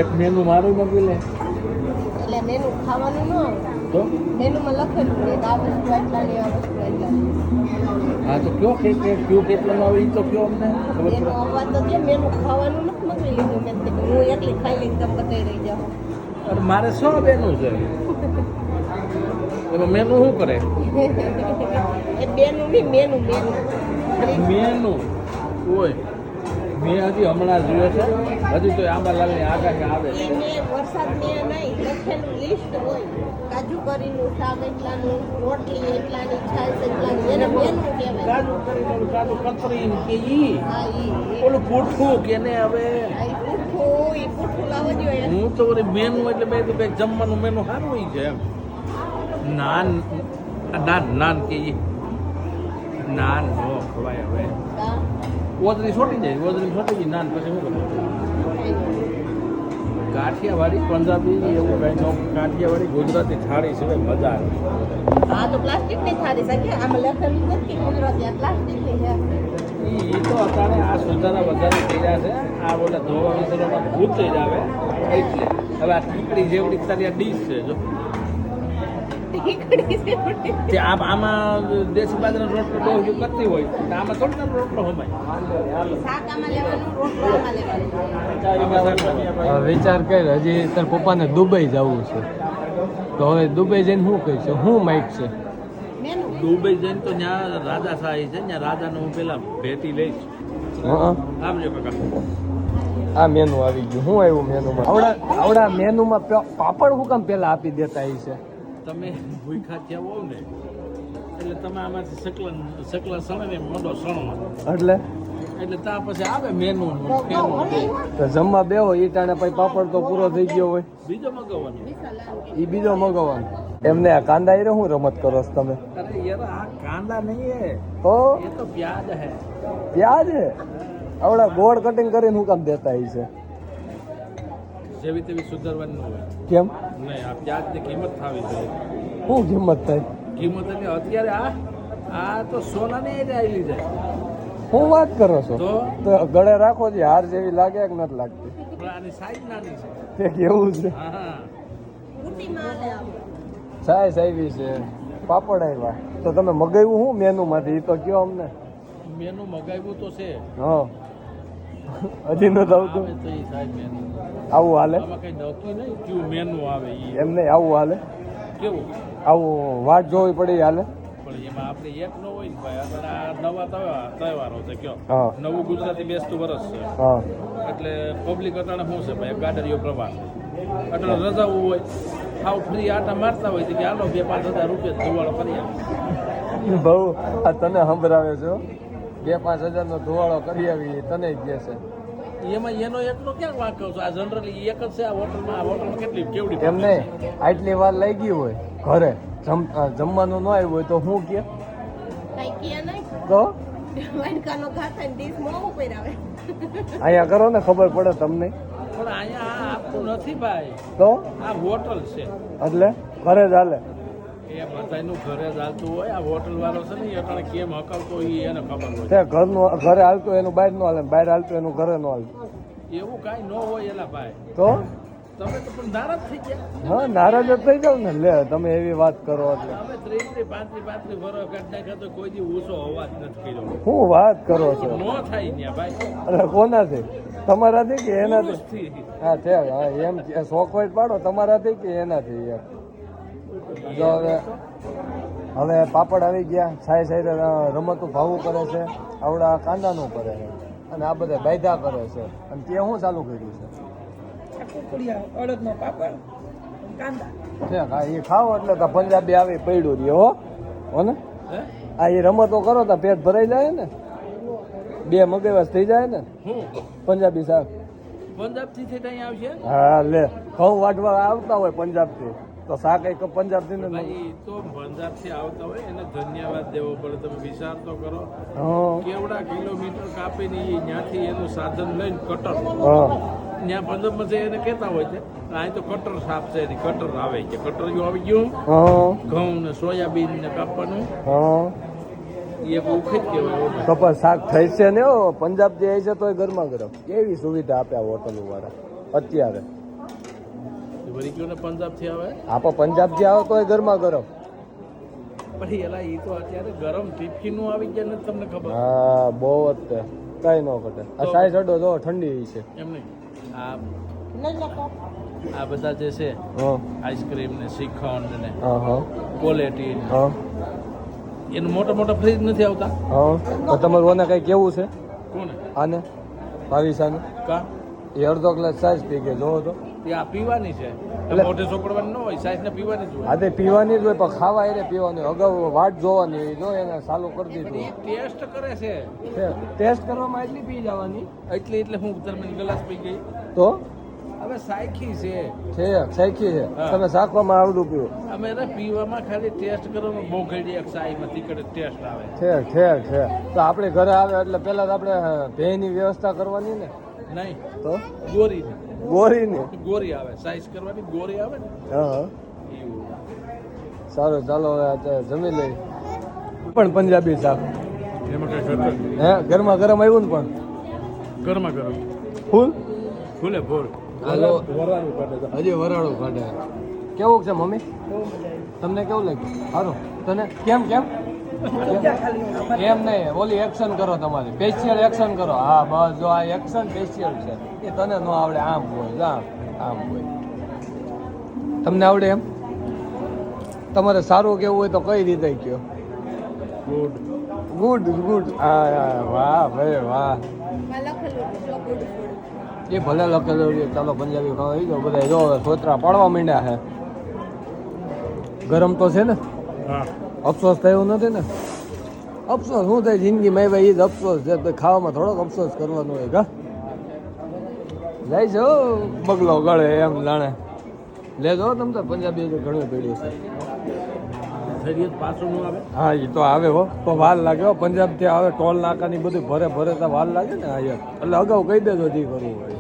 એક મેનુ મારું મગવી લે એટલે મેનુ ખાવાનું ન આવે તો મેનુમાં લખેલું હોય આ વસ્તુ એટલાની આ વસ્તુ એટલાની હા તો કયો કે કયો કેટલામાં આવે એ તો કયો અમને ખબર એનો પડે અવાજ તો છે મેનુ ખાવાનું નથી મગવી લીધું મેં કીધું હું એકલી ખાઈ લઈને તમે બતાવી રહી જાઉં અરે મારે 100 બેનું છે એમાં મેનુ શું કરે એ બેનું નહીં મેનુ મેનુ હોય મેં હજી હમણાં જોયો છે હજી તો આંબાલાલની આગાહી આવે છે મેં વરસાદ મેં નહીં લખેલું લિસ્ટ હોય કાજુ કરીનું શાક એટલાનું રોટલી એટલાની છાશ એટલાની એને મેનુ કહેવાય કાજુ કરીને કાજુ કતરી કે ઈ હા ઈ ઓલું પૂઠું કે ને હવે ઈ પૂઠું લાવવા જોઈએ હું તો ઓલી મેનુ એટલે મેં તો કંઈક જમવાનું મેનુ સારું ઈ છે એમ નાન નાન કે ઈ નાન નો ખવાય હવે ઓદરી છોટી જાય ઓદરી છોટી ગઈ નાન પછી શું કરવું કાઠિયાવાડી પંજાબી એવું કઈ નો કાઠિયાવાડી ગુજરાતી થાળી સિવાય મજા આવે હા તો પ્લાસ્ટિકની થાળી છે કે આમાં લખેલું નથી ગુજરાતી આ પ્લાસ્ટિકની છે એ તો અત્યારે આ સુધારા વધારે કર્યા છે આ બોલે ધોવા વિસરવામાં ભૂત જ આવે એટલે હવે આ ટીકડી જેવડી તારી આ ડીશ છે જો તે આમાં દેશી બાજરાનો રોટલો ડોહ્યું કરતી હોય તો આમાં થોડી તારો રોટલો હમાય શાક આમાં લેવાનું રોટલો આમાં લેવાનું વિચાર કર હજી તાર પપ્પાને દુબઈ જવું છે તો હવે દુબઈ જઈને શું કહીશું શું માઇક છે મેનુ દુબઈ જઈને તો ત્યાં રાજા શાહી છે ત્યાં રાજાને હું પેલા ભેટી લઈશ આવજો કાકા આ મેનુ આવી ગયું શું આવ્યું મેનુમાં આવડા મેનુમાં પાપડ શું કામ પેલા આપી દેતા છે તમે ભૂખા થયા હોવ ને એટલે તમે આમાંથી સકલા સણે ને મોટો સણો એટલે ત્યાં પછી આવે મેનુ તો જમવા બેહો ઈ ટાણે પછી પાપડ તો પૂરો થઈ ગયો હોય બીજો મગાવવાનો ઈ બીજો મગાવવાનો એમને આ કાંદા એ શું રમત કરો છો તમે અરે યાર આ કાંદા નહીં હે તો એ તો પ્યાજ હે પ્યાજ હે આવડા ગોળ કટિંગ કરીને શું કામ દેતા છે જેવી તેવી સુધારવાની ન હોય કેમ નહીં આ પ્યાજની કિંમત થાવી જોઈએ શું કિંમત થાય કિંમત એટલે અત્યારે આ તો સોનાની એ આવેલી જાય શું વાત કરો છો તો ગળે રાખો છે હાર જેવી લાગે કે નથી લાગતી પણ આની સાઈઝ નાની છે તે કેવું છે હા ઊટીમાં આલે આમ સાઈઝ આવી છે પાપડ આવ્યા તો તમે મગાવ્યું શું મેનુ માંથી એ તો કયો અમને મેનુ મગાવ્યું તો છે હા હજી નથી આવતું આવે તો એ સાહેબ મેનુ આવું હાલે આમાં કઈ નક્કી નહીં કયું મેનુ આવે એ એમ નહીં આવું હાલે કેવું આવું વાટ જોવી પડે એ હાલે પણ એમાં આપણે એક ન હોય ને ભાઈ અત્યારે આ નવા તહેવારો છે કયો હા નવું ગુજરાતી બેસતું વર્ષ છે હા એટલે પબ્લિક અટાણે શું છે ભાઈ ગાડરીઓ પ્રવાસ એટલે રજાઓ હોય હાવ ફ્રી આટા મારતા હોય તો કે હાલો 2-5 હજાર રૂપિયા ધુવાળો કરી આવે બહુ આ તને સંભળાવે છો 2-5 હજારનો ધુવાળો કરી આવી તને જ કહે છે એમાં એનો એકનો ક્યાં વાંક કહું છું આ જનરલી એક જ છે આ હોટલમાં કેટલી કેવડી એમ નહીં આટલી વાર લઈ ગઈ હોય ઘરે જમવાનું ન આવ્યું હોય તો હું કે કઈ કે નહીં તો વાડકાનો ઘા થાય ડીશ મોં ઉપર આવે અહીંયા કરો ને ખબર પડે તમને પણ અહીંયા આ આપતું નથી ભાઈ તો આ હોટલ છે એટલે ઘરે જ હાલે એ બધાનું ઘરે જ હાલતું હોય આ હોટલ વાળો છે ને એ અટાણે કેમ હકાવતો હોય એને ખબર હોય તે ઘરનું ઘરે હાલતું એનું બહાર નો હાલે બહાર હાલતું એનું ઘરે નો હાલતું એવું કાંઈ ન હોય એલા ભાઈ તો તમે તો પણ નારાજ થઈ ગયા હા નારાજ જ થઈ જાવ ને લે તમે એવી વાત કરો એટલે અમે 30-35 વર્ષ કાઢ નાખ્યા તો કોઈ દી ઊંચો અવાજ નથી કર્યો શું વાત કરો છો ન થાય ત્યાં ભાઈ અરે કોનાથી તમારાથી કે એનાથી પુરુષથી. હા તે હા એમ શોખવાઈટ પાડો તમારાથી કે એનાથી એમ જો હવે પાપડ આવી ગયા સાઈ સાઈ રમતું ભાવું કરે છે આવડા કાંદાનું કરે છે અને આ બધા બાયધા કરે છે અને તે શું ચાલુ કર્યું છે અડદનો પાપડ કાંદા હા એ ખાઓ એટલે તો પંજાબી આવી પડ્યું રહ્યો હો ને હે? આ એ રમતો કરો તો પેટ ભરાઈ જાય ને 2 મગજવાસ થઈ જાય ને હું પંજાબી શાક પંજાબથી થઈ ત્યાં આવશે હા લે ઘઉં વાટવા આવતા હોય પંજાબથી તો શાક એક પંજાબથી ને ભાઈ તો પંજાબથી આવતા હોય એને ધન્યવાદ દેવો પડે તમે વિચાર તો કરો હા કેવડા કિલોમીટર કાપીને એ ત્યાંથી એનું સાધન લઈને કટર હા ત્યાં પંજાબમાં જે એને કહેતા હોય છે અહીં તો કટર સાપ છે એની કટર આવે છે કટર જો આવી ગયું હા ઘઉં ને સોયાબીન ને કાપવાનું હા એ બહુ ઉખેજ કહેવાય તો પણ શાક થઈ છે ને પંજાબ જે છે તો ગરમા ગરમ એવી સુવિધા આપ્યા હોટલ વાળા અત્યારે વળી ગયો ને પંજાબથી આવે આપો પંજાબથી આવે તોય ગરમા ગરમ પછી એલા એ તો અત્યારે ગરમ ટીપકીનું આવી ગયા ને તમને ખબર હા બહુ જ તે કઈ ન ઘટે આ સાઈઝ અડો જો ઠંડી છે એમ નહીં આ નહીં લખો. આ બધા જે છે હા આઈસ્ક્રીમ ને શ્રીખંડ ને હા હા ક્વોલિટી હા એનું મોટા મોટા ફ્રીજ નથી આવતા હા તો તમારું ઓને કઈ કેવું છે કોને આને ભાવિસાને કા એ અડધો ગ્લાસ સાઈઝ પી ગયો જોવો તો એ આ પીવાની છે એટલે- મોઢે ચોપડવાની ન હોય સાઈઝ ને પીવાની જ હોય આ તે પીવાની જ હોય પણ ખાવા એને પીવાની હોય. અગાઉ વાટ જોવાની હોય. જો એને ચાલુ કરી પણ એ દીધું ટેસ્ટ કરે છે ટેસ્ટ કરવામાં એટલી પી જવાની એટલે હું તમે ગ્લાસ પી ગઈ તો હવે સાયખી છે છે સાઈખી છે હા. તમે શાકવામાં આવડું પીવો અમે એને પીવામાં ખાલી ટેસ્ટ કરવાનો બહુ ઘડી એક સાઈમાં તીકડે ટેસ્ટ આવે છે તો આપણે ઘરે આવે એટલે પહેલા તો આપણે ભેની વ્યવસ્થા કરવાની ને નહીં તો ગોરી ગોરીની ગોરી આવે સાઈઝ કરવાની ગોરી આવે ને હા હા એવું સારું ચાલો હવે અત્યારે જમી લઈ પણ પંજાબી શાક એમાં કઈ ઘટે હે ગરમા ગરમ આવ્યું ને પણ ગરમા ગરમ ફૂલ ફૂલે ફૂલ હાલો. વરાળું કાઢે તો. હજી વરાળું કાઢે કેવું છે મમ્મી તમને કેવું લાગ્યું સારું તને કેમ કેમ એમ નહીં ઓલી એક્શન કરો તમારી સ્પેશિયલ એક્શન કરો હા બસ જો આ એક્શન સ્પેશિયલ છે એ તને ન આવડે આમ હોય જો આમ હોય તમને આવડે એમ તમારે સારું કેવું હોય તો કઈ રીતે કયો ગુડ ગુડ ગુડ હા વાહ ભાઈ વાહ માં લખેલું છે, so good food. એ ભલે લખેલું છે ચાલો પંજાબી ખાવા આવી જાઓ બધા જો હવે સોતરા પાડવા માંડ્યા છે ગરમ તો છે ને હા અફસોસ થયો નથી ને અફસોસ શું થાય જિંદગીમાં ભાઈ એ જ અફસોસ છે તો ખાવામાં થોડોક અફસોસ કરવાનો હોય કા જાય છે હો બગલો ગળે એમ જાણે લેજો તમે તો પંજાબી તો ઘણું પીડ્યું છે શરીર પાછું ન આવે હા એ તો આવે હો તો વાર લાગે હો પંજાબથી આવે ટોલ નાકાની બધું ભરે ભરે તો વાર લાગે ને હા યાર એટલે અગાઉ કહી દેજો જે કરવું હોય